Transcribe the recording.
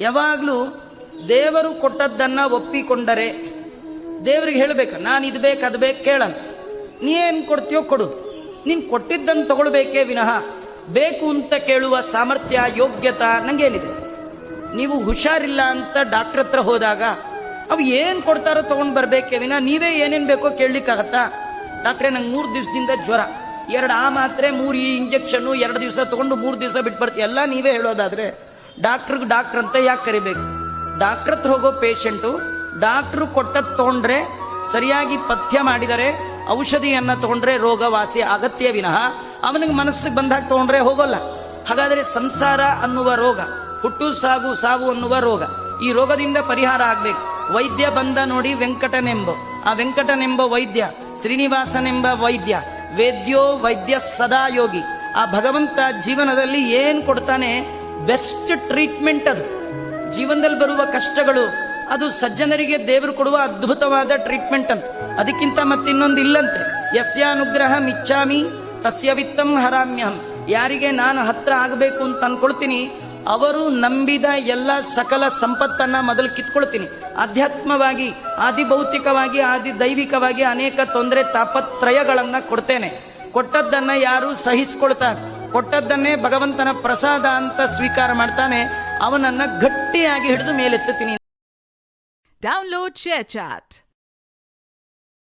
ಯಾವಾಗಲೂ ದೇವರು ಕೊಟ್ಟದ್ದನ್ನು ಒಪ್ಪಿಕೊಂಡರೆ ದೇವರಿಗೆ ಹೇಳಬೇಕು, ನಾನು ಇದು ಬೇಕು ಅದು ಬೇಕು ಕೇಳಲ್ಲ. ನೀ ಏನು ಕೊಡ್ತೀಯೋ ಕೊಡು, ನೀನು ಕೊಟ್ಟಿದ್ದನ್ನು ತಗೊಳ್ಬೇಕೇ ವಿನಃ ಬೇಕು ಅಂತ ಕೇಳುವ ಸಾಮರ್ಥ್ಯ ಯೋಗ್ಯತಾ ನನಗೇನಿದೆ? ನೀವು ಹುಷಾರಿಲ್ಲ ಅಂತ ಡಾಕ್ಟರ್ ಹತ್ರ ಹೋದಾಗ ಅವು ಏನು ಕೊಡ್ತಾರೋ ತೊಗೊಂಡು ಬರಬೇಕೇ ವಿನಃ ನೀವೇ ಏನೇನು ಬೇಕೋ ಕೇಳಲಿಕ್ಕಾಗತ್ತಾ? ಡಾಕ್ಟ್ರೇ ನಂಗೆ 3 ದಿವಸದಿಂದ ಜ್ವರ, 2 ಆ ಮಾತ್ರೆ 3 ಈ ಇಂಜೆಕ್ಷನ್ನು 2 ದಿವಸ ತೊಗೊಂಡು 3 ದಿವಸ ಬಿಟ್ಟು ಬರ್ತೀವಿ ಎಲ್ಲ ನೀವೇ ಹೇಳೋದಾದರೆ ಡಾಕ್ಟರ್ ಅಂತ ಯಾಕೆ ಕರಿಬೇಕು? ಡಾಕ್ಟರ್ ಹತ್ರ ಹೋಗೋ ಪೇಷಂಟು ಡಾಕ್ಟ್ರು ಕೊಟ್ಟದ್ದು ತೊಗೊಂಡ್ರೆ ಸರಿಯಾಗಿ ಪಥ್ಯ ಮಾಡಿದರೆ ಔಷಧಿಯನ್ನು ತಗೊಂಡ್ರೆ ರೋಗ ವಾಸಿ ಅಗತ್ಯ ವಿನಃ ಅವನಿಗೆ ಮನಸ್ಸಿಗೆ ಬಂದಾಗ ತಗೊಂಡ್ರೆ ಹೋಗೋಲ್ಲ. ಹಾಗಾದರೆ ಸಂಸಾರ ಅನ್ನುವ ರೋಗ, ಹುಟ್ಟು ಸಾವು ಅನ್ನುವ ರೋಗ, ಈ ರೋಗದಿಂದ ಪರಿಹಾರ ಆಗಬೇಕು. ವೈದ್ಯ ಬಂದ ನೋಡಿ ವೆಂಕಟನೆಂಬ, ಆ ವೆಂಕಟನೆಂಬ ವೈದ್ಯ, ಶ್ರೀನಿವಾಸನೆಂಬ ವೈದ್ಯ, ವೇದ್ಯೋ ವೈದ್ಯ ಸದಾ ಯೋಗಿ. ಆ ಭಗವಂತ ಜೀವನದಲ್ಲಿ ಏನು ಕೊಡ್ತಾನೆ ಬೆಸ್ಟ್ ಟ್ರೀಟ್ಮೆಂಟ್. ಅದು ಜೀವನದಲ್ಲಿ ಬರುವ ಕಷ್ಟಗಳು ಅದು ಸಜ್ಜನರಿಗೆ ದೇವರು ಕೊಡುವ ಅದ್ಭುತವಾದ ಟ್ರೀಟ್ಮೆಂಟ್ ಅಂತ. ಅದಕ್ಕಿಂತ ಮತ್ತಿನ್ನೊಂದು ಇಲ್ಲಂತೆ. ಯಸ್ಯಾನುಗ್ರಹ ಮಿಚ್ಛಾಮಿ ತಸ್ಯ ವಿತ್ತಂ ಹರಾಮ್ಯಹಂ. ಯಾರಿಗೆ ನಾನು ಹತ್ರ ಆಗಬೇಕು ಅಂತ ಅನ್ಕೊಳ್ತೀನಿ ಅವರು ನಂಬಿದ ಎಲ್ಲ ಸಕಲ ಸಂಪತ್ತನ್ನ ಮೊದಲು ಕಿತ್ಕೊಳ್ತೀನಿ. ಆಧ್ಯಾತ್ಮವಾಗಿ, ಆದಿ ಭೌತಿಕವಾಗಿ, ಆದಿ ದೈವಿಕವಾಗಿ ಅನೇಕ ತೊಂದರೆ ತಾಪತ್ರಯಗಳನ್ನ ಕೊಡ್ತೇನೆ. ಕೊಟ್ಟದ್ದನ್ನ ಯಾರು ಸಹಿಸ್ಕೊಳ್ತಾರೆ, ಕೊಟ್ಟದ್ದನ್ನೇ ಭಗವಂತನ ಪ್ರಸಾದ ಅಂತ ಸ್ವೀಕಾರ ಮಾಡ್ತಾನೆ, ಅವನನ್ನ ಗಟ್ಟಿಯಾಗಿ ಹಿಡಿದು ಮೇಲೆತ್ತುತ್ತೀನಿ. Download ShareChat.